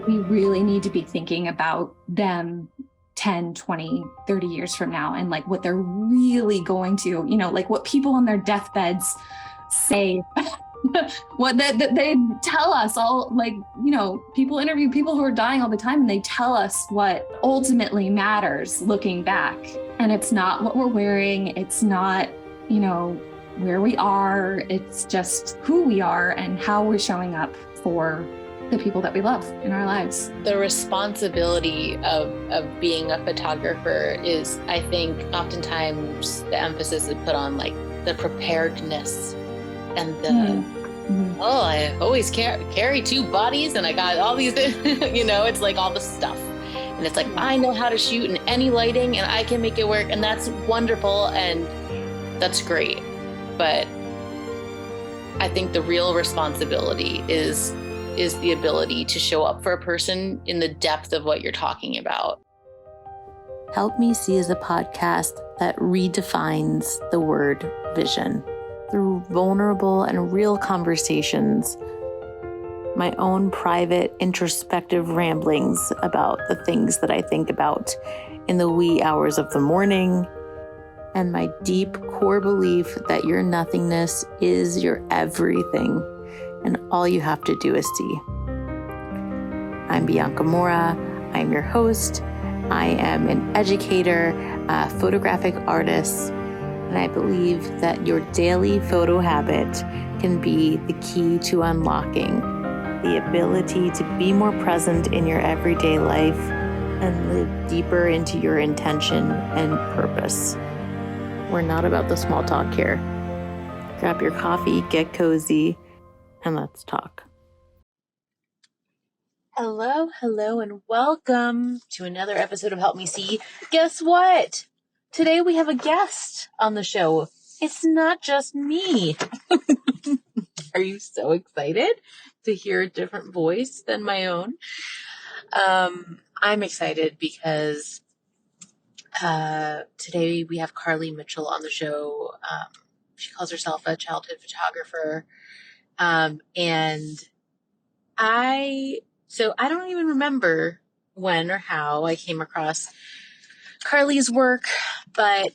we really need to be thinking about them 10, 20, 30 years from now, and like what they're really going to, like what people on their deathbeds say, what they tell us all, like, people interview people who are dying all the time, and they tell us what ultimately matters looking back. And it's not what we're wearing. It's not, where we are. It's just who we are and how we're showing up for the people that we love in our lives. The responsibility of being a photographer is, I think, oftentimes the emphasis is put on like the preparedness and the, oh, I always carry two bodies and I got all these, it's like all the stuff. And it's like, I know how to shoot in any lighting and I can make it work. And that's wonderful. And that's great. But I think the real responsibility is the ability to show up for a person in the depth of what you're talking about. Help Me See is a podcast that redefines the word vision through vulnerable and real conversations, my own private introspective ramblings about the things that I think about in the wee hours of the morning, and my deep core belief that your nothingness is your everything, and all you have to do is see. I'm Bianca Mora. I'm your host. I am an educator, a photographic artist, and I believe that your daily photo habit can be the key to unlocking the ability to be more present in your everyday life and live deeper into your intention and purpose. We're not about the small talk here. Grab your coffee, get cozy, and let's talk. Hello, and welcome to another episode of Help Me See. Guess what? Today we have a guest on the show. It's not just me. Are you so excited to hear a different voice than my own? I'm excited because today we have Carly Mitchell on the show. She calls herself a childhood photographer. And I don't even remember when or how I came across Carly's work, but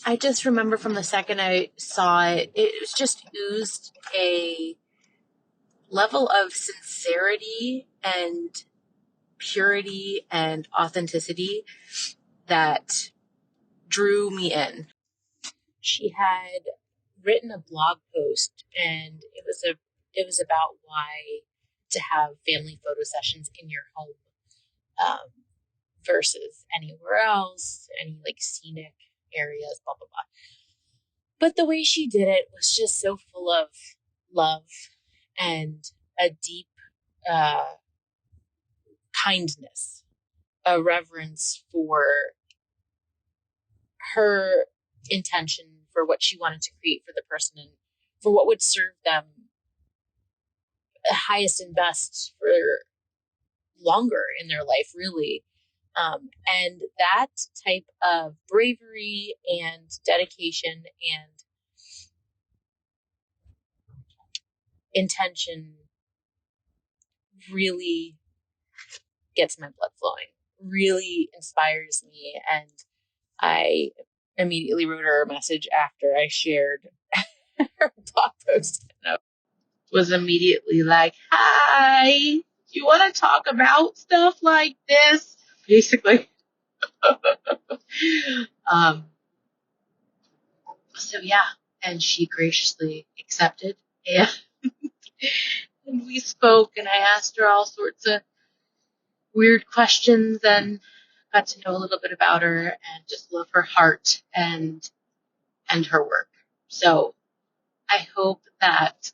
I just remember from the second I saw it, it was just oozed a level of sincerity and purity and authenticity that drew me in. She had written a blog post, and it was about why to have family photo sessions in your home versus anywhere else, any like scenic areas, blah, blah, blah. But the way she did it was just so full of love and a deep kindness, a reverence for her intention, for what she wanted to create for the person and for what would serve them highest and best for longer in their life, really. And that type of bravery and dedication and intention really gets my blood flowing, really inspires me. And I immediately wrote her a message after I shared her blog post. And I was immediately like, hi, you want to talk about stuff like this? Basically. So yeah, and she graciously accepted, and we spoke, and I asked her all sorts of weird questions and got to know a little bit about her and just love her heart and her work. So I hope that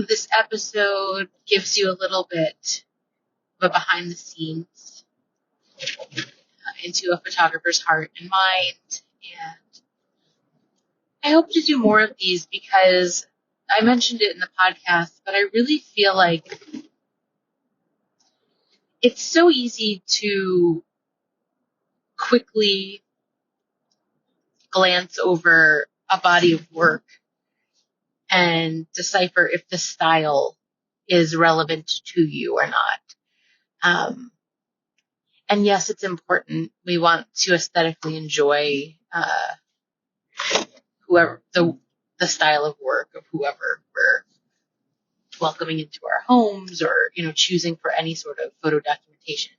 this episode gives you a little bit of a behind the scenes into a photographer's heart and mind. And I hope to do more of these because I mentioned it in the podcast, but I really feel like it's so easy to quickly glance over a body of work and decipher if the style is relevant to you or not. And yes, it's important. We want to aesthetically enjoy whoever the style of work of whoever we're welcoming into our homes, or choosing for any sort of photo documentation.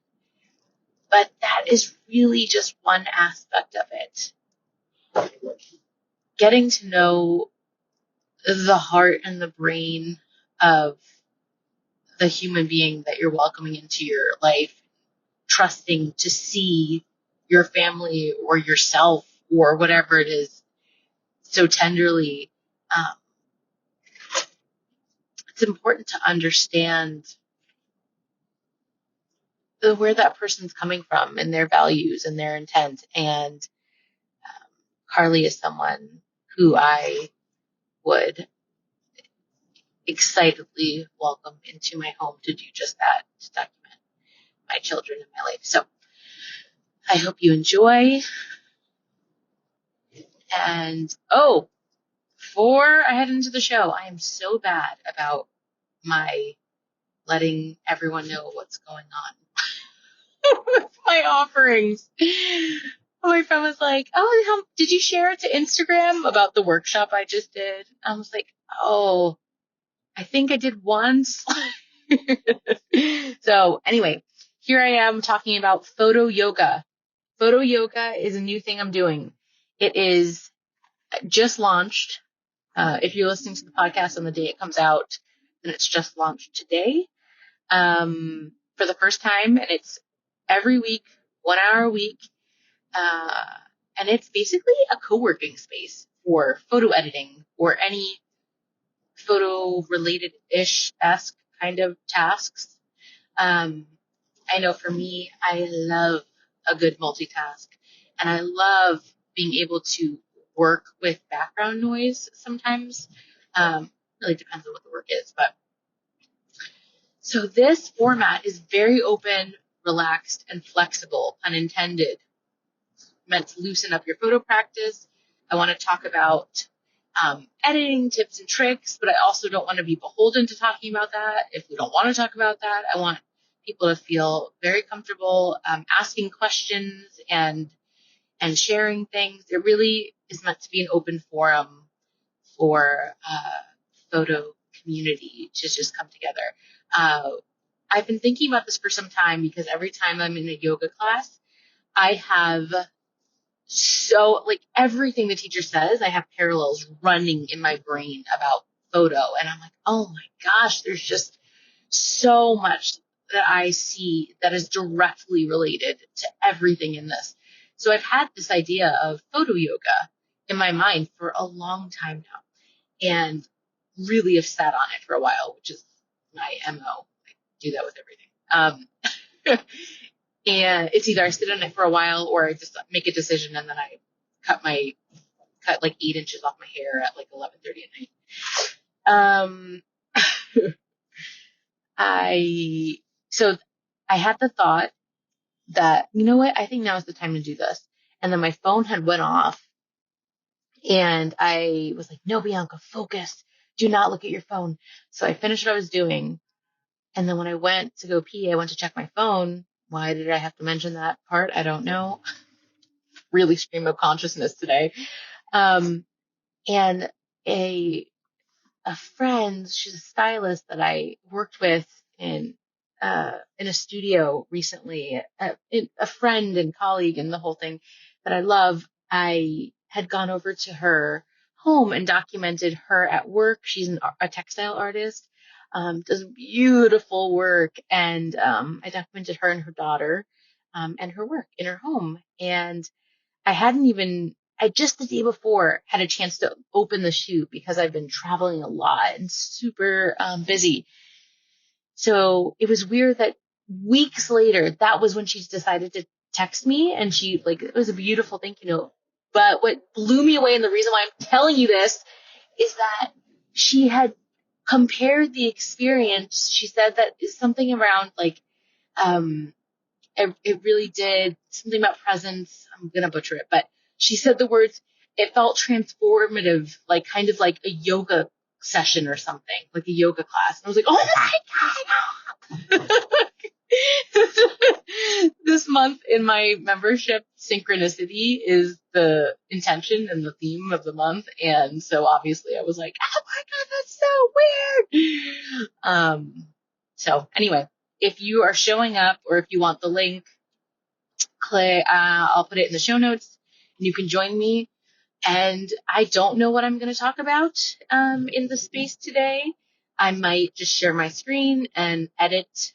But that is really just one aspect of it. Getting to know the heart and the brain of the human being that you're welcoming into your life, trusting to see your family or yourself or whatever it is so tenderly. It's important to understand where that person's coming from and their values and their intent. And Carly is someone who I would excitedly welcome into my home to do just that, to document my children and my life. So I hope you enjoy. And before I head into the show, I am so bad about my letting everyone know what's going on with my offerings. My friend was like, "Oh, did you share it to Instagram about the workshop I just did?" I was like, "Oh, I think I did once." So anyway, here I am talking about photo yoga. Photo yoga is a new thing I'm doing. It is just launched. If you're listening to the podcast on the day it comes out, then it's just launched today for the first time. And it's every week, 1 hour a week. And it's basically a co-working space for photo editing or any photo related-ish-esque kind of tasks. I know for me, I love a good multitask, and I love being able to work with background noise sometimes. Really depends on what the work is, but so this format is very open, relaxed, and flexible, unintended, meant to loosen up your photo practice. I want to talk about editing tips and tricks, but I also don't want to be beholden to talking about that. If we don't want to talk about that, I want people to feel very comfortable asking questions and sharing things. It really is meant to be an open forum for photo community to just come together. I've been thinking about this for some time because every time I'm in a yoga class, I have everything the teacher says, I have parallels running in my brain about photo. And I'm like, oh my gosh, there's just so much that I see that is directly related to everything in this. So I've had this idea of photo yoga in my mind for a long time now, and really have sat on it for a while, which is my MO. I do that with everything. And it's either I sit on it for a while or I just make a decision and then I cut like 8 inches off my hair at like 11:30 at night. So I had the thought that, you know what, I think now is the time to do this. And then my phone had went off and I was like, no, Bianca, focus. Do not look at your phone. So I finished what I was doing. And then when I went to go pee, I went to check my phone. Why did I have to mention that part? I don't know. Really stream of consciousness today. And a friend, she's a stylist that I worked with in a studio recently, a friend and colleague and the whole thing that I love. I had gone over to her home and documented her at work. She's a textile artist, does beautiful work. And I documented her and her daughter and her work in her home. And I just the day before had a chance to open the shoot because I've been traveling a lot and super busy. So it was weird that weeks later, that was when she decided to text me, and it was a beautiful thank you note. But what blew me away, and the reason why I'm telling you this, is that she had compared the experience. She said that is something around it really did something about presence. I'm going to butcher it, but she said the words, it felt transformative, kind of like a yoga session or something, like a yoga class. And I was like, oh my God. This month in my membership, synchronicity is the intention and the theme of the month. And so obviously I was like, oh my God, that's so weird. So anyway, if you are showing up or if you want the link, I'll put it in the show notes and you can join me. And I don't know what I'm going to talk about in the space today. I might just share my screen and edit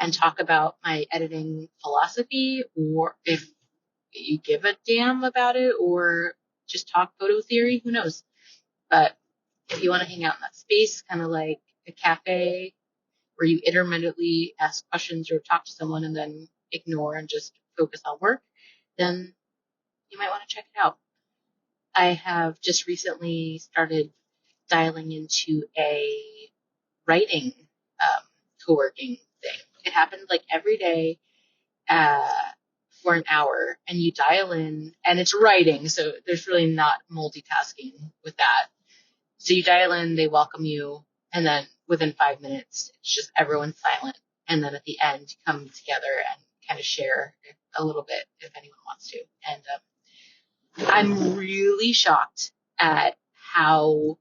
and talk about my editing philosophy, or if you give a damn about it, or just talk photo theory, who knows. But if you want to hang out in that space, kind of like a cafe where you intermittently ask questions or talk to someone and then ignore and just focus on work, then you might want to check it out. I have just recently started dialing into a writing co-working thing. It happens like every day for an hour, and you dial in, and it's writing, so there's really not multitasking with that. So you dial in, they welcome you, and then within 5 minutes, it's just everyone's silent. And then at the end, you come together and kind of share a little bit if anyone wants to. And I'm really shocked at how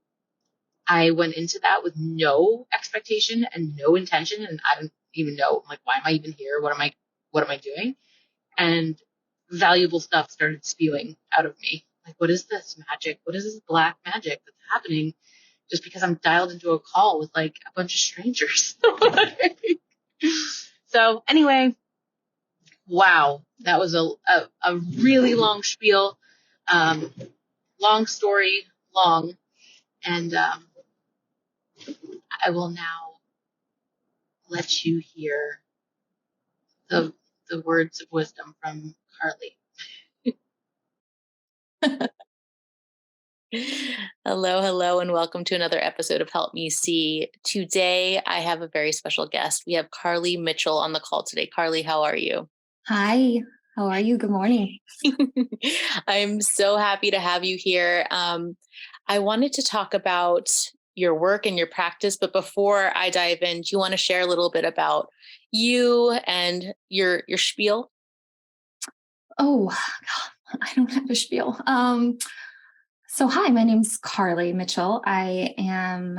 I went into that with no expectation and no intention, and I don't even know, like, why am I even here? What am I doing? And valuable stuff started spewing out of me. Like, what is this magic? What is this black magic that's happening just because I'm dialed into a call with like a bunch of strangers? So anyway, wow, that was a really long spiel. Long story, long. And I will now let you hear the words of wisdom from Carly. Hello, and welcome to another episode of Help Me See. Today, I have a very special guest. We have Carly Mitchell on the call today. Carly, how are you? Hi, how are you? Good morning. I'm so happy to have you here. I wanted to talk about your work and your practice, but before I dive in, do you want to share a little bit about you and your spiel? Oh, God, I don't have a spiel. So hi, my name's Carly Mitchell. I am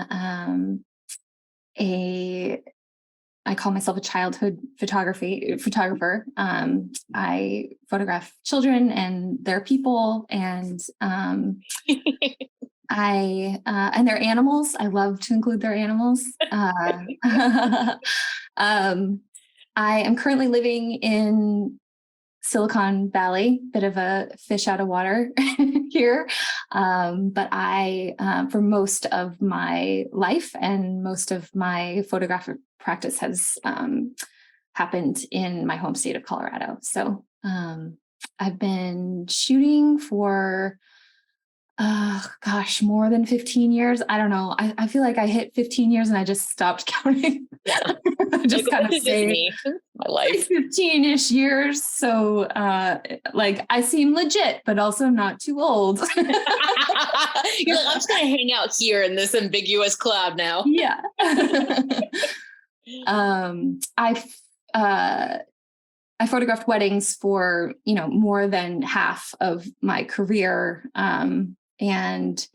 I call myself a childhood photographer. I photograph children and their people, and and their animals. I love to include their animals. I am currently living in Silicon Valley, bit of a fish out of water here. But for most of my life and most of my photographic practice has happened in my home state of Colorado. So I've been shooting for more than 15 years. I don't know. I feel like I hit 15 years and I just stopped counting. Yeah. I just kind of say me, my life. 15-ish years. So like I seem legit, but also not too old. You're like, I'm just gonna hang out here in this ambiguous cloud now. Yeah. I photographed weddings for, more than half of my career. And,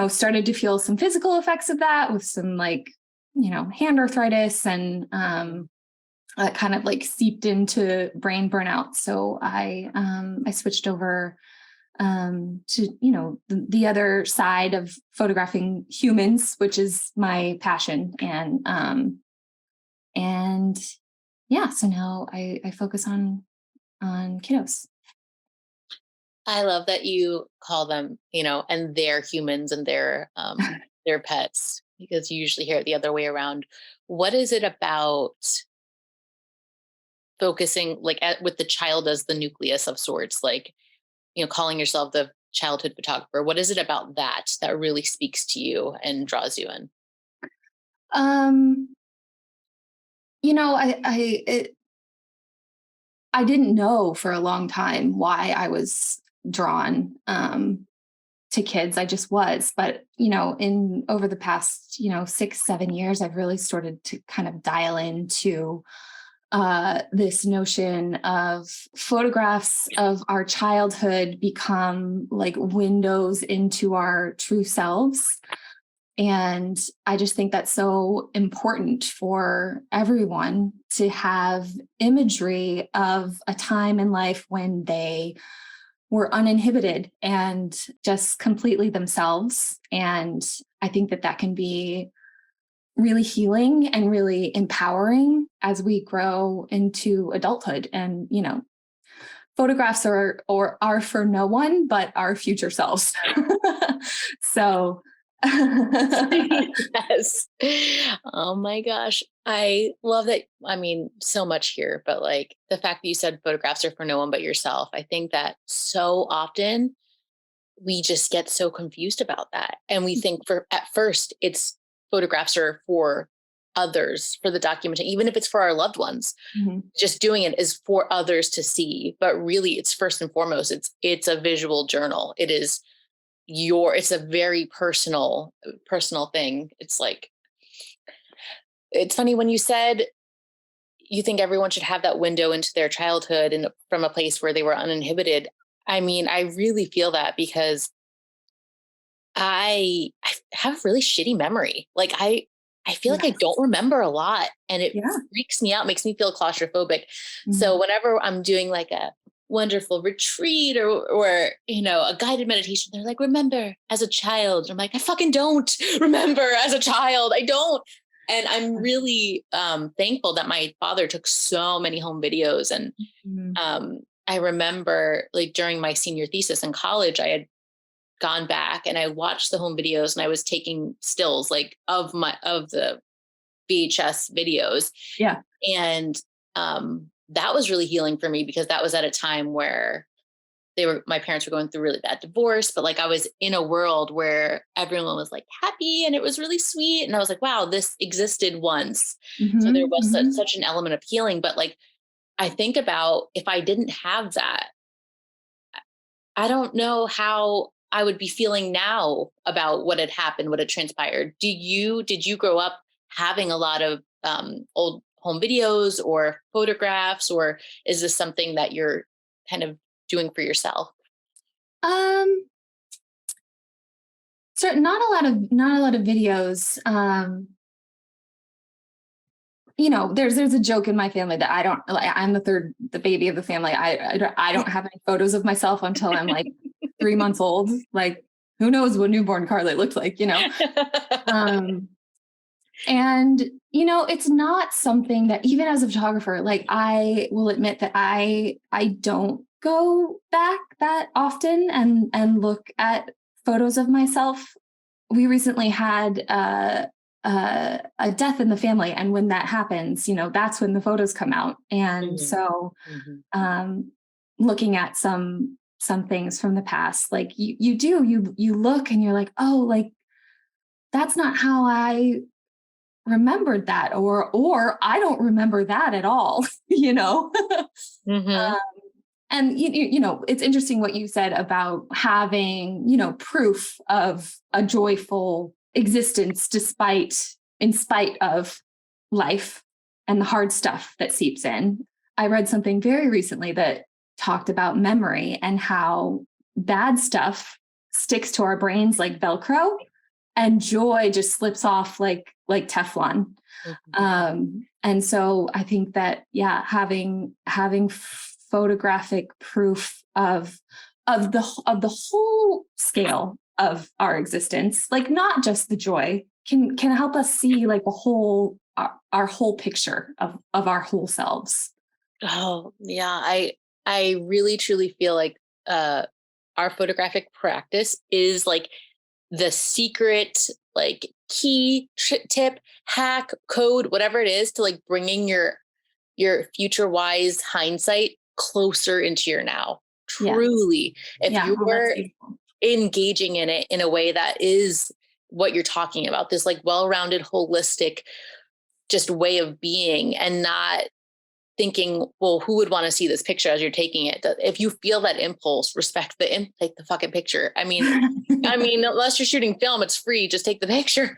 started to feel some physical effects of that with some hand arthritis, and kind of like seeped into brain burnout. So I switched over to, the other side of photographing humans, which is my passion. And yeah, so now I focus on kiddos. I love that you call them, and they're humans and they're pets, because you usually hear it the other way around. What is it about focusing with the child as the nucleus of sorts, calling yourself the childhood photographer? What is it about that really speaks to you and draws you in? I didn't know for a long time why I was drawn to kids. I just was. But, in over the past, 6-7 years, I've really started to kind of dial into this notion of photographs of our childhood become like windows into our true selves. And I just think that's so important for everyone to have imagery of a time in life when they were uninhibited and just completely themselves. And I think that can be really healing and really empowering as we grow into adulthood. And, photographs are for no one but our future selves. So yes. Oh my gosh. I love that. I mean, so much here, but like the fact that you said photographs are for no one but yourself. I think that so often we just get so confused about that. And we think at first it's photographs are for others, for the documentation, even if it's for our loved ones, just doing it is for others to see. But really it's first and foremost, it's a visual journal. It's a very personal thing. It's like, it's funny when you said you think everyone should have that window into their childhood and from a place where they were uninhibited. I mean, I really feel that because I have a really shitty memory. Like I feel like I don't remember a lot, and it freaks me out, makes me feel claustrophobic. So whenever I'm doing like a wonderful retreat or a guided meditation, they're like, remember as a child. I'm like, I fucking don't remember as a child. I don't. And I'm really thankful that my father took so many home videos. And I remember like during my senior thesis in college, I had gone back and I watched the home videos and I was taking stills like of the VHS videos. Yeah. And that was really healing for me because that was at a time where my parents were going through really bad divorce, but like I was in a world where everyone was like happy and it was really sweet. And I was like, wow, this existed once. So there was such an element of healing. But like, I think about if I didn't have that, I don't know how I would be feeling now about what had happened, what had transpired. Did you grow up having a lot of old home videos or photographs, or is this something that you're kind of doing for yourself? So not a lot of videos. There's a joke in my family that I'm the baby of the family. I don't have any photos of myself until I'm like 3 months old. Like, who knows what newborn Carly looked like, and, it's not something that even as a photographer, like I will admit that I don't go back that often and look at photos of myself. We recently had a death in the family. And when that happens, that's when the photos come out. And so looking at some things from the past, like you look and you're like, oh, like that's not how I remembered that, or I don't remember that at all, And it's interesting what you said about having, proof of a joyful existence in spite of life and the hard stuff that seeps in. I read something very recently that talked about memory and how bad stuff sticks to our brains like Velcro, and joy just slips off like Teflon. And so I think that, having photographic proof of the whole scale of our existence, like not just the joy, can help us see like our whole picture of our whole selves. Oh yeah. I really truly feel like our photographic practice is like the secret, like key tip, hack, code, whatever it is to like bringing your future wise hindsight closer into your now. Truly. If you were engaging in it in a way that is what you're talking about, this like well-rounded, holistic, just way of being, and not thinking, well, who would want to see this picture as you're taking it? If you feel that impulse, respect take the fucking picture. I mean, unless you're shooting film, it's free. Just take the picture.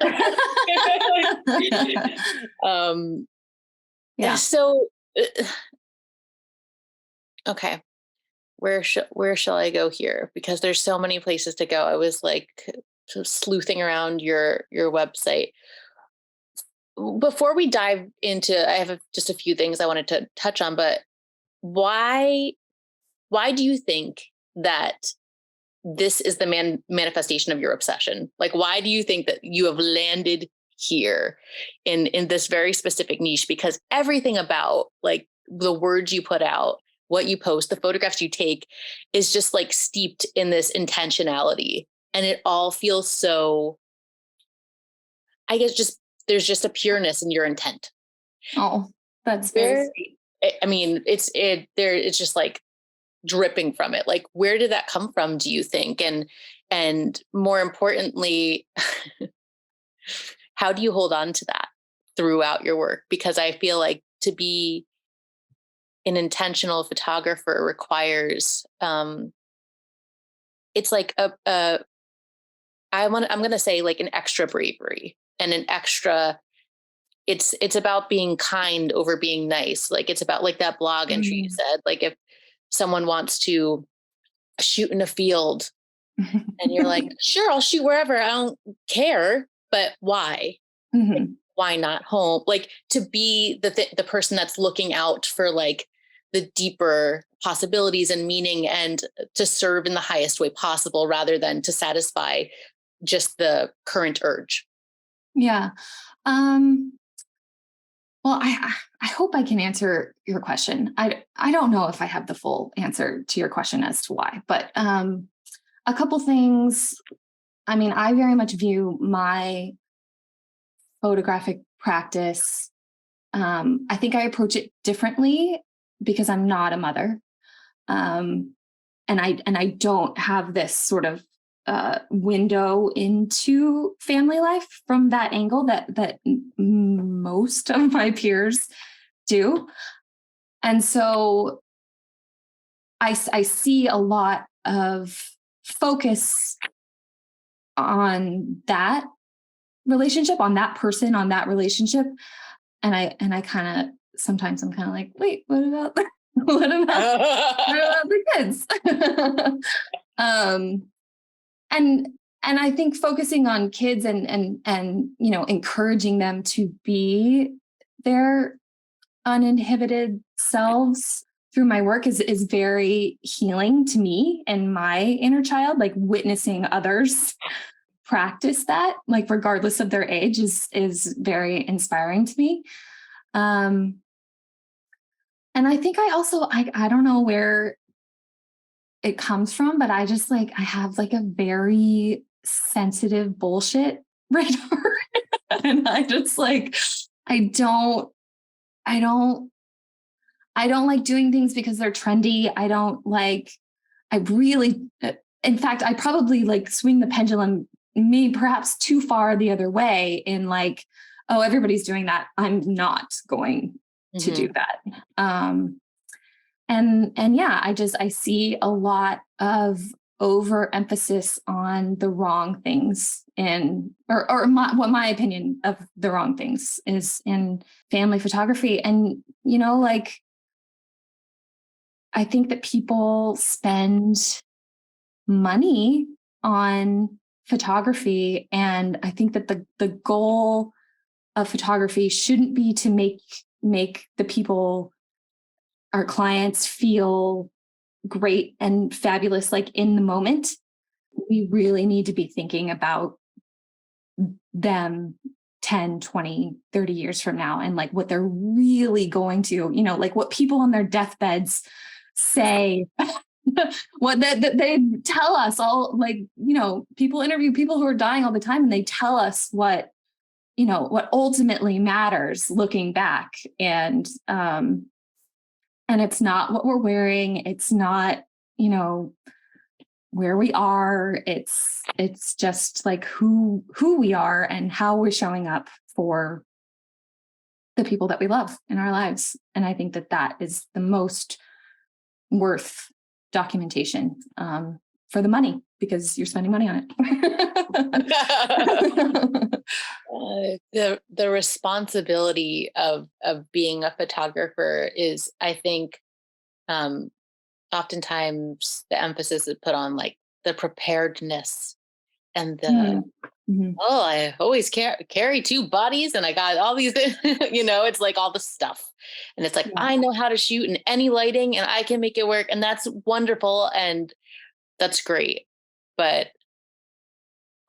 Yeah. So, okay. Where shall I go here? Because there's so many places to go. I was like sleuthing around your website. Before we dive into, I have just a few things I wanted to touch on, but why do you think that this is the manifestation of your obsession? Like, why do you think that you have landed here in this very specific niche? Because everything about like the words you put out, what you post, the photographs you take is just like steeped in this intentionality. And it all feels so, I guess, there's just a pureness in your intent. Oh, that's very sweet. I mean, it's just like dripping from it. Like, where did that come from, do you think? And more importantly, how do you hold on to that throughout your work? Because I feel like to be an intentional photographer requires, it's like I'm going to say like an extra bravery and an extra, it's about being kind over being nice. Like, it's about like that blog entry you said, like if someone wants to shoot in a field and you're like, sure, I'll shoot wherever, I don't care, but why? Like, why not home? Like, to be the person that's looking out for like the deeper possibilities and meaning, and to serve in the highest way possible rather than to satisfy just the current urge. Yeah. Well, I hope I can answer your question. I don't know if I have the full answer to your question as to why, but a couple things. I mean, I very much view my photographic practice. I think I approach it differently because I'm not a mother, and I don't have this sort of window into family life from that angle that most of my peers do. And so I see a lot of focus on that relationship, on that person, on that relationship. And I kind of, sometimes I'm kind of like, wait, what about the kids? And I think focusing on kids and encouraging them to be their uninhibited selves through my work is very healing to me and my inner child. Like, witnessing others practice that, like regardless of their age, is very inspiring to me. And I think I don't know where it comes from, but I just like, I have like a very sensitive bullshit radar. And I just like, I don't like doing things because they're trendy. In fact, I probably like swing the pendulum maybe perhaps too far the other way in like, oh, everybody's doing that, I'm not going to do that. And yeah, I see a lot of overemphasis on the wrong things what my opinion of the wrong things is in family photography. And, like, I think that people spend money on photography. And I think that the goal of photography shouldn't be to make the people, our clients, feel great and fabulous, like in the moment. We really need to be thinking about them 10, 20, 30 years from now, and like what they're really going to, like what people on their deathbeds say, what they tell us all, like, people interview people who are dying all the time, and they tell us what ultimately matters looking back. And it's not what we're wearing. It's not, where we are. It's just like who we are and how we're showing up for the people that we love in our lives. And I think that that is the most worth documentation for the money, because you're spending money on it. The responsibility of being a photographer is, I think, oftentimes the emphasis is put on like the preparedness and the oh, I always carry two bodies and I got all these, it's like all the stuff. And it's like, I know how to shoot in any lighting and I can make it work. And that's wonderful. And that's great. But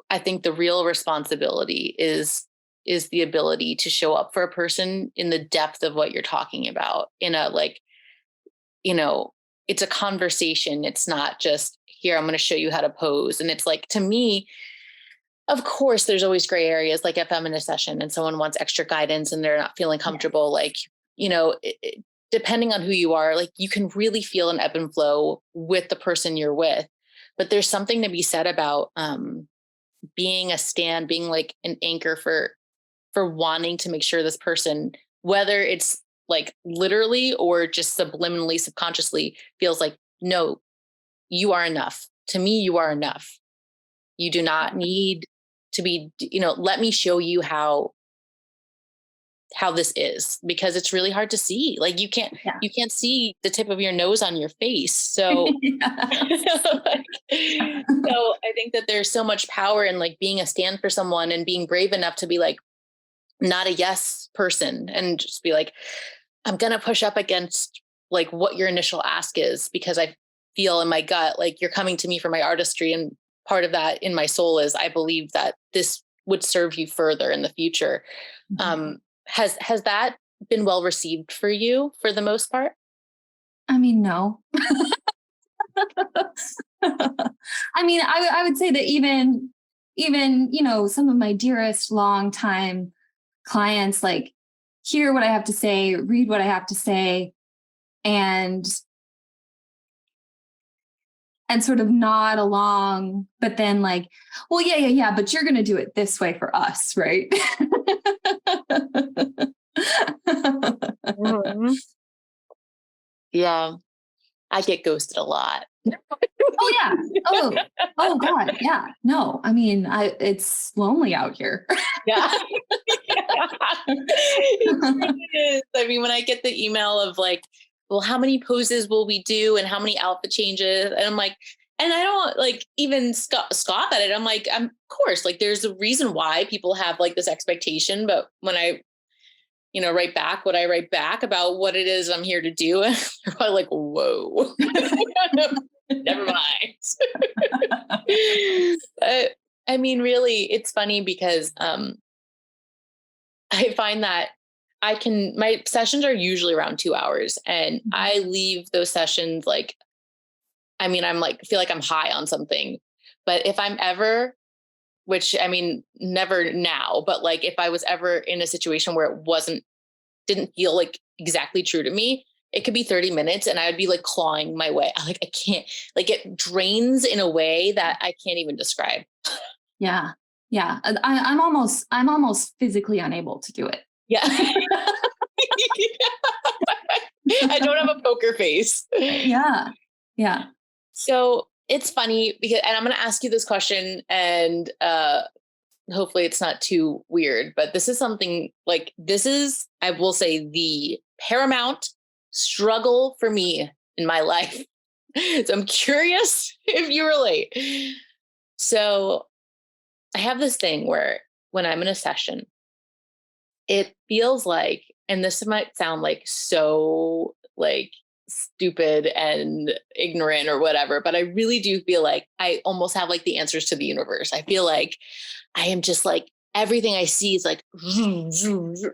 I think the real responsibility is the ability to show up for a person in the depth of what you're talking about, in a like, it's a conversation. It's not just, here, I'm going to show you how to pose. And it's like, to me, of course, there's always gray areas. Like if I'm in a session and someone wants extra guidance and they're not feeling comfortable, like, depending on who you are, like you can really feel an ebb and flow with the person you're with. But there's something to be said about being a stand, being like an anchor for wanting to make sure this person, whether it's like literally or just subliminally, subconsciously, feels like, no, you are enough. To me, you are enough. You do not need to be, let me show you how this is, because it's really hard to see. Like you can't see the tip of your nose on your face. So, so I think that there's so much power in like being a stand for someone and being brave enough to be like, not a yes person, and just be like, I'm going to push up against like what your initial ask is, because I feel in my gut, like you're coming to me for my artistry. And part of that in my soul is I believe that this would serve you further in the future. Has that been well received for you for the most part? I mean, no. I mean, I would say that even, some of my dearest longtime clients, like, hear what I have to say, read what I have to say, and sort of nod along, but then like, well, yeah, but you're going to do it this way for us, right? Yeah, I get ghosted a lot. Oh yeah. Oh God. Yeah. No, I mean, it's lonely out here. Yeah. It really is. I mean, when I get the email of like, well, how many poses will we do and how many outfit changes? And I'm like, and I don't like even scoff at it. I'm like, of course, like there's a reason why people have like this expectation. But when I, write back what I write back about what it is I'm here to do, and they're probably like, whoa, never mind. But I mean, really, it's funny because I find that my sessions are usually around 2 hours, and I leave those sessions like, I mean, I'm like, feel like I'm high on something. But if I'm ever, which I mean, never now, but like if I was ever in a situation where it didn't feel like exactly true to me, it could be 30 minutes and I would be like clawing my way. I can't, like it drains in a way that I can't even describe. Yeah. Yeah. I'm almost physically unable to do it. Yeah. I don't have a poker face. Yeah. Yeah. So it's funny because, and I'm going to ask you this question, and hopefully it's not too weird, but this is something like, I will say, the paramount struggle for me in my life. So I'm curious if you relate. So I have this thing where when I'm in a session, it feels like, and this might sound like so like stupid and ignorant or whatever, but I really do feel like I almost have like the answers to the universe. I feel like I am just like, everything I see is like,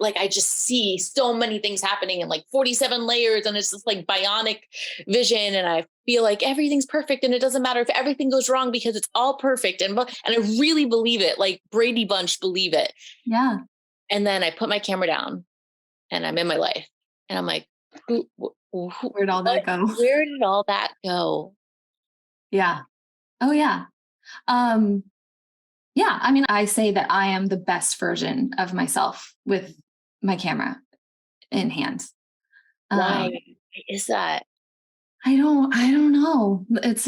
like I just see so many things happening in like 47 layers, and it's just like bionic vision. And I feel like everything's perfect and it doesn't matter if everything goes wrong because it's all perfect. And I really believe it, like Brady Bunch believe it. Yeah. And then I put my camera down and I'm in my life and I'm like, where'd all that go? Where did all that go? Yeah. Oh yeah. Yeah. I mean, I say that I am the best version of myself with my camera. in hand. Why is that? I don't know. That's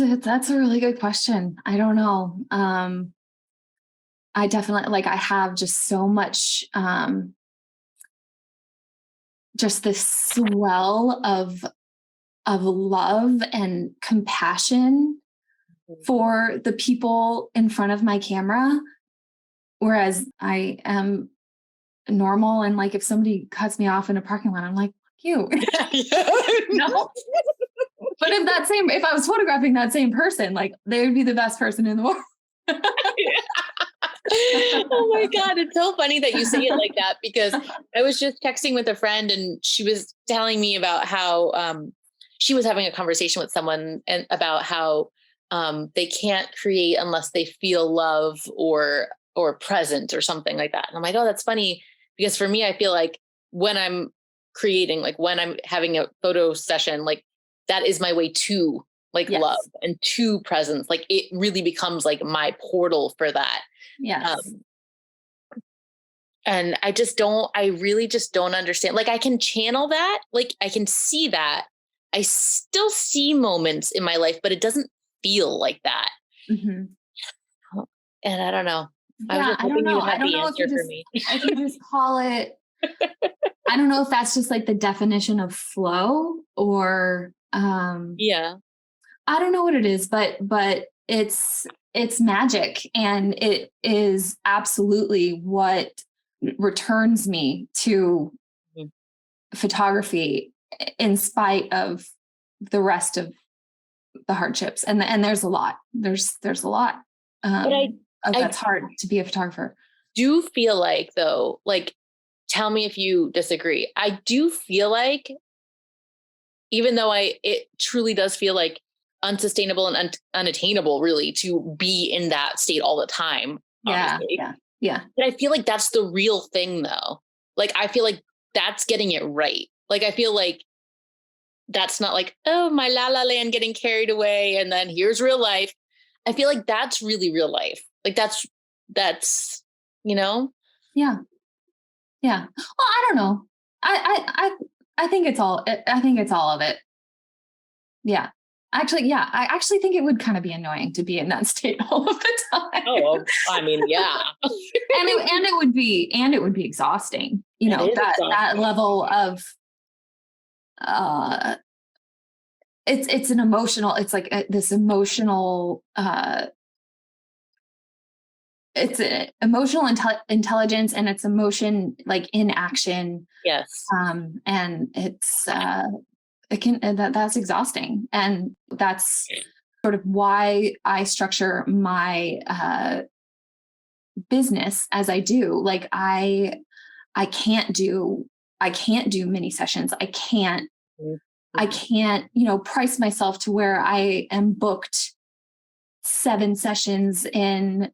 a really good question. I don't know. I definitely, like, I have just so much, just this swell of love and compassion for the people in front of my camera. Whereas I am normal, and like, if somebody cuts me off in a parking lot, I'm like, fuck you. No. But if I was photographing that same person, like, they would be the best person in the world. Oh my God. It's so funny that you say it like that, because I was just texting with a friend and she was telling me about how she was having a conversation with someone and about how they can't create unless they feel love or present or something like that. And I'm like, oh, that's funny, because for me, I feel like when I'm creating, like when I'm having a photo session, like that is my way to like Yes. love and to presence. Like it really becomes like my portal for that. Yes. And I really just don't understand. Like I can channel that, like I can see that. I still see moments in my life, but it doesn't feel like that. Mm-hmm. And I don't know. I was Yeah, just I don't hoping you know. had I don't the know answer for me. if you just call it, I don't know if that's just like the definition of flow, or Yeah. I don't know what it is, but it's magic, and it is absolutely what returns me to Mhm. photography, in spite of the rest of the hardships. And there's a lot. There's a lot. But That's hard to be a photographer. do feel like, though, like, tell me if you disagree. I do feel like, even though it truly does feel like unsustainable and unattainable, really, to be in that state all the time. Yeah, Obviously. yeah. But I feel like that's the real thing, though. Like, I feel like that's getting it right. Like, I feel like that's not like, oh, my la la land getting carried away, and then here's real life. I feel like that's really real life. Like that's, you know? Yeah. Well, I don't know. I think it's all of it. Yeah. Actually, yeah. I actually think it would kind of be annoying to be in that state all of the time. Oh, I mean, yeah. and it would be exhausting. You know, It is that exhausting. level of it's an emotional, it's like this emotional it's an emotional intelligence, and it's emotion, like, in action. Yes. And it's that's exhausting, and that's sort of why I structure my business as I do. Like, I can't do mini sessions. I can't, price myself to where I am booked 7 sessions in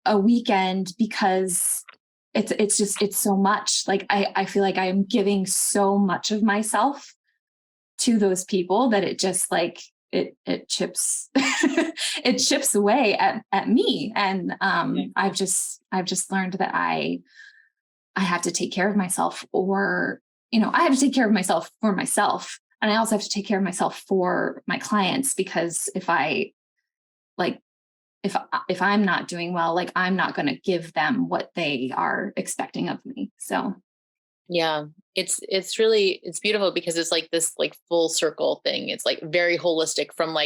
a weekend, because it's so much. Like, I feel like I am giving so much of myself to those people that it just, like, it chips it chips away at me. And I've just learned that I have to take care of myself, or I have to take care of myself for myself, and I also have to take care of myself for my clients, because if I'm not doing well, like, I'm not going to give them what they are expecting of me. So Yeah. It's really, it's beautiful, because it's like this like full circle thing. It's like very holistic from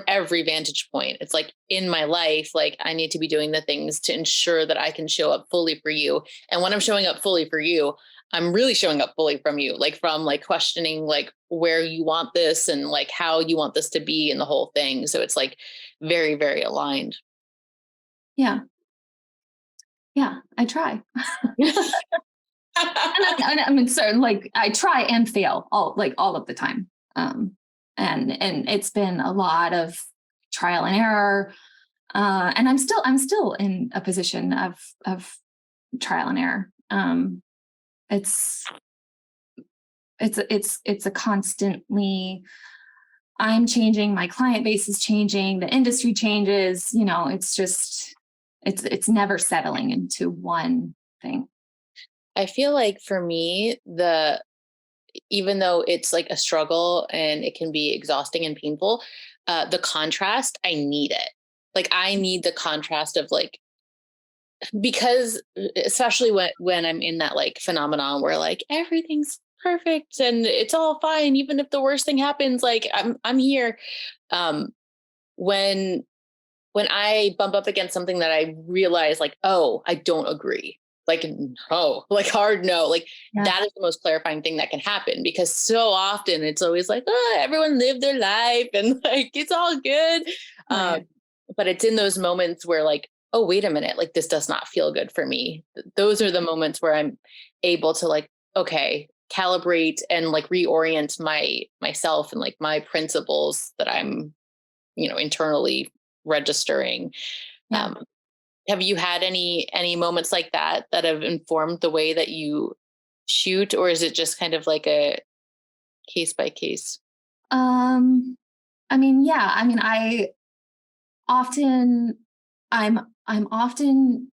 every vantage point. It's like, in my life, like, I need to be doing the things to ensure that I can show up fully for you. And when I'm showing up fully for you, I'm really showing up fully from you, like, from like questioning like where you want this and like how you want this to be and the whole thing. So it's like very, very aligned. yeah, I try. And I mean, so, like, I try and fail all of the time. And it's been a lot of trial and error. And I'm still in a position of trial and error. It's a constantly, I'm changing, my client base is changing, the industry changes, it's just, it's never settling into one thing. I feel like for me, even though it's like a struggle and it can be exhausting and painful, the contrast, I need it. Like I need the contrast of like, because especially when I'm in that like phenomenon where like everything's perfect and it's all fine, even if the worst thing happens, like I'm here. Um, when when I bump up against something that I realize like, oh, I don't agree. Like no, like hard no. Like Yeah. that is the most clarifying thing that can happen, because so often it's always like, oh, everyone lived their life and like it's all good. Right. But it's in those moments where like, oh, wait a minute, like this does not feel good for me. Those are the moments where I'm able to like, okay, calibrate and like reorient myself and like my principles that I'm, internally registering. Yeah. Have you had any moments like that that have informed the way that you shoot, or is it just kind of like a case by case? I mean, yeah. I mean, often I'm often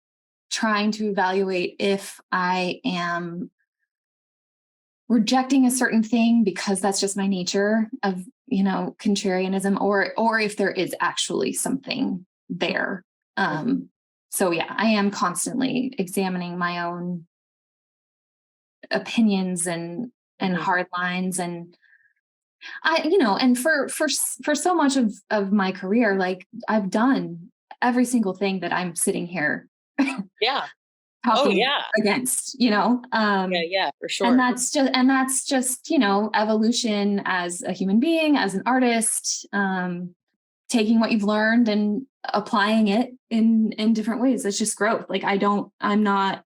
trying to evaluate if I am rejecting a certain thing because that's just my nature of, contrarianism, or if there is actually something there. So yeah, I am constantly examining my own opinions and Mhm. hard lines, and and for so much of my career, like I've done every single thing that I'm sitting here Yeah. Oh talking yeah. against, Yeah, yeah, for and sure. that's just evolution as a human being, as an artist, taking what you've learned and applying it in different ways. It's just growth. Like I'm not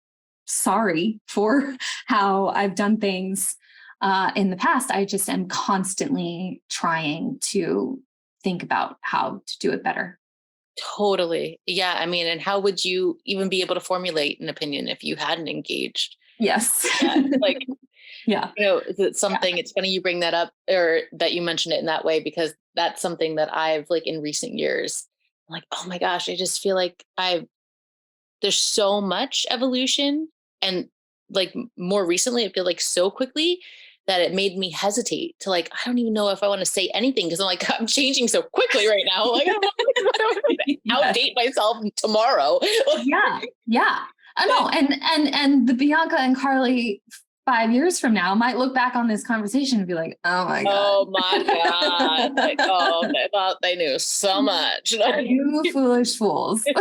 sorry for how I've done things in the past. I just am constantly trying to think about how to do it better. Totally. Yeah. I mean, and how would you even be able to formulate an opinion if you hadn't engaged? Yes. Like, Yeah. is it something, it's funny you bring that up, or that you mention it in that way, because that's something that I've like in recent years, like, oh my gosh, I just feel like there's so much evolution. And like more recently, I feel like so quickly that it made me hesitate to like, I don't even know if I want to say anything, because I'm like, I'm changing so quickly right now. Like, I don't outdate myself tomorrow. Yeah. Yeah. I know. And the Bianca and Carly 5 years from now might look back on this conversation and be like, oh my God. Oh my God. Like, oh, they thought they knew so much. You foolish fools. I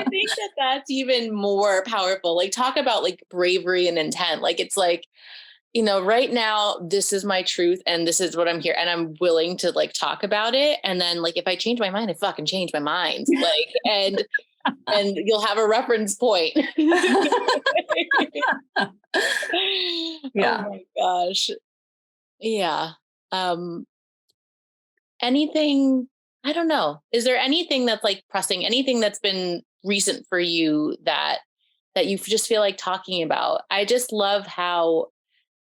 think that that's even more powerful. Like, talk about like bravery and intent. Like, it's like, right now, this is my truth and this is what I'm here. And I'm willing to like talk about it. And then like, if I change my mind, I fucking change my mind. Like, and you'll have a reference point. Yeah. Oh my gosh. Yeah. Anything, I don't know. Is there anything that's like pressing, anything that's been recent for you that you just feel like talking about? I just love how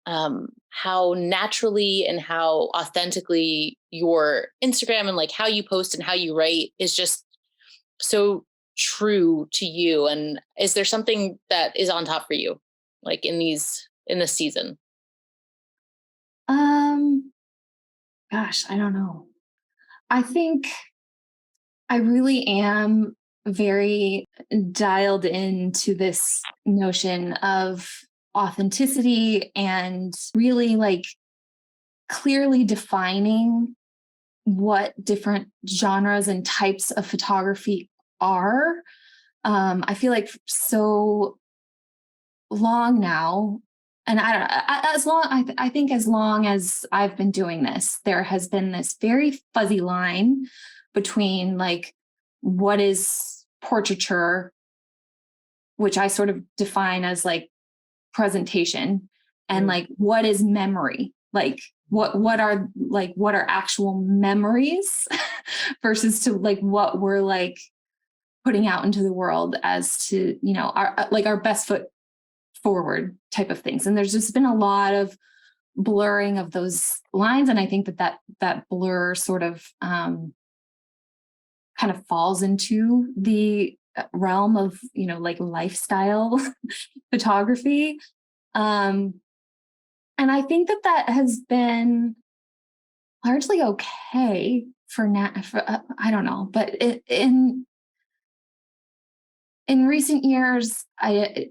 naturally and how authentically your Instagram and like how you post and how you write is just so true to you. And is there something that is on top for you, like in this season? Um, Gosh, I don't know. I think I really am very dialed into this notion of authenticity and really like clearly defining what different genres and types of photography are. I feel like so long now, and I don't as long I think as long as I've been doing this, there has been this very fuzzy line between like what is portraiture, which I sort of define as like presentation, and like what is memory, like what are actual memories versus to like what we're like putting out into the world as to our best foot forward type of things. And there's just been a lot of blurring of those lines, and I think that blur sort of kind of falls into the realm of, like lifestyle photography. And I think that has been largely okay for now. I don't know, but in recent years,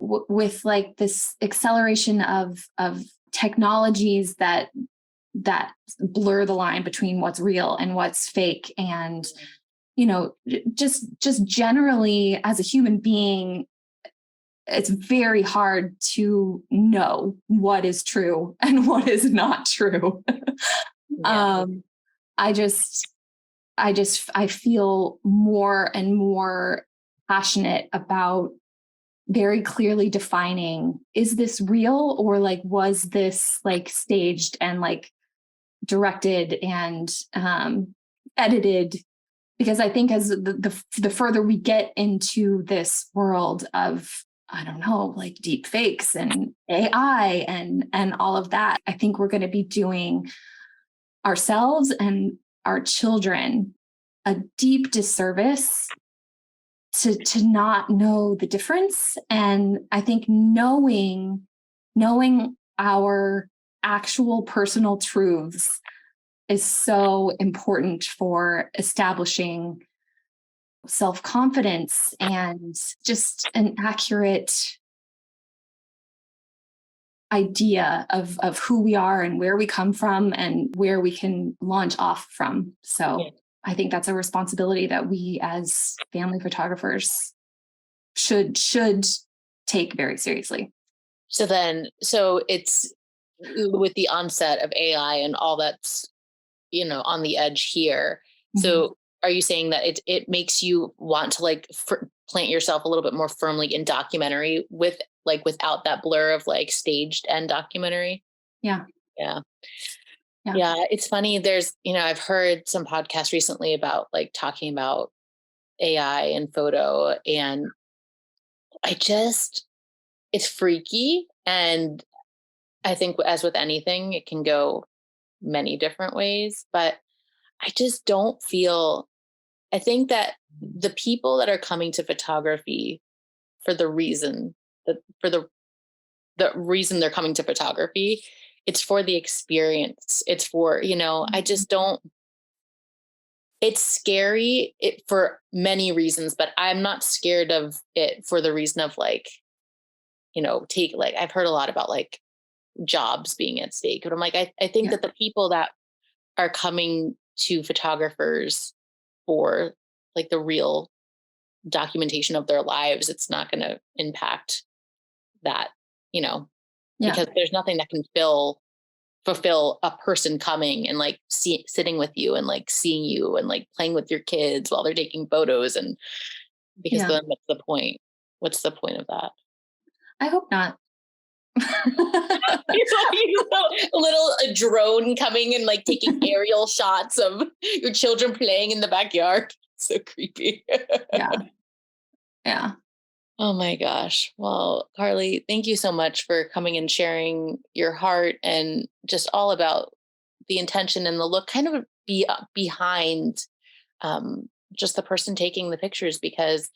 with like this acceleration of technologies that blur the line between what's real and what's fake, and just generally as a human being, it's very hard to know what is true and what is not true. Yeah. I feel more and more passionate about very clearly defining, is this real, or like was this like staged and like directed and edited? Because I think as the further we get into this world of, I don't know, like deep fakes and AI and all of that, I think we're going to be doing ourselves and our children a deep disservice to not know the difference. And I think knowing our actual personal truths is so important for establishing self-confidence and just an accurate idea of who we are and where we come from and where we can launch off from. So yeah. I think that's a responsibility that we as family photographers should take very seriously. So it's with the onset of AI and all that's, on the edge here. Mm-hmm. So are you saying that it makes you want to like plant yourself a little bit more firmly in documentary without that blur of like staged and documentary? Yeah. It's funny. There's, I've heard some podcasts recently about like talking about AI and photo, and it's freaky. And I think as with anything, it can go many different ways, but I just don't I think that the people that are coming to photography for the reason they're coming to photography, it's for the experience. It's for, I just don't, it's scary for many reasons, but I'm not scared of it for the reason of like, I've heard a lot about like jobs being at stake, but I'm like, I think that the people that are coming to photographers for like the real documentation of their lives, it's not going to impact that, because there's nothing that can fulfill a person coming and like sitting with you and like seeing you and like playing with your kids while they're taking photos. And because then what's the point? What's the point of that? I hope not. a drone coming and like taking aerial shots of your children playing in the backyard. So creepy. Yeah. Oh my gosh. Well, Carly, thank you so much for coming and sharing your heart and just all about the intention and the look kind of behind just the person taking the pictures, because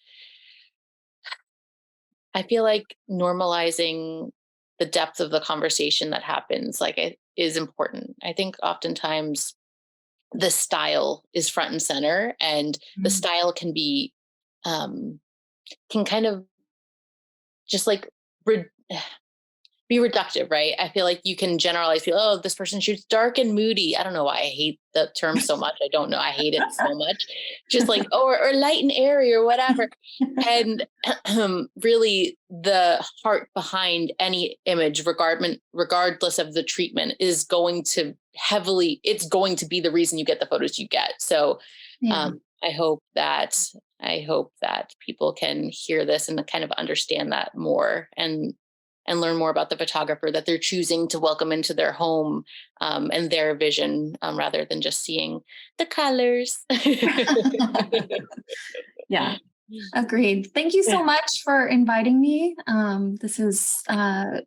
I feel like normalizing the depth of the conversation that happens is important. I think oftentimes the style is front and center, and the style can be can kind of just like be reductive, right? I feel like you can generalize people, oh, this person shoots dark and moody. I don't know why I hate the term so much. I don't know. I hate it so much. Just like, or light and airy or whatever. And really the heart behind any image, regardless of the treatment, is going to it's going to be the reason you get the photos you get. So I hope that people can hear this and kind of understand that more and learn more about the photographer that they're choosing to welcome into their home and their vision, rather than just seeing the colors. Yeah. Agreed. Thank you so much for inviting me. This is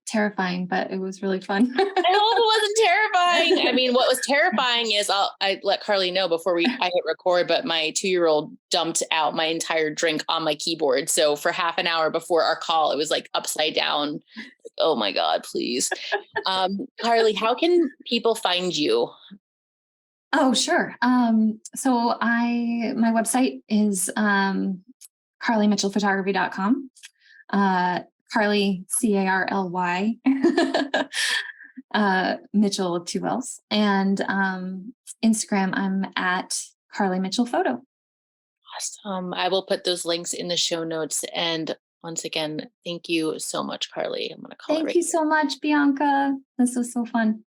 terrifying, but it was really fun. I hope it wasn't terrifying. I mean, what was terrifying is I let Carly know before I hit record, but my 2-year-old dumped out my entire drink on my keyboard. So for half an hour before our call, it was like upside down. Oh my God, please. Carly, how can people find you? Oh, sure. So my website is carlymitchellphotography.com. Carly, Carly, Mitchell with 2 L's. And Instagram, I'm at Carly Mitchell Photo. Awesome. I will put those links in the show notes. And once again, thank you so much, Carly. I'm going to call it Thank right you so much, Bianca. This was so fun.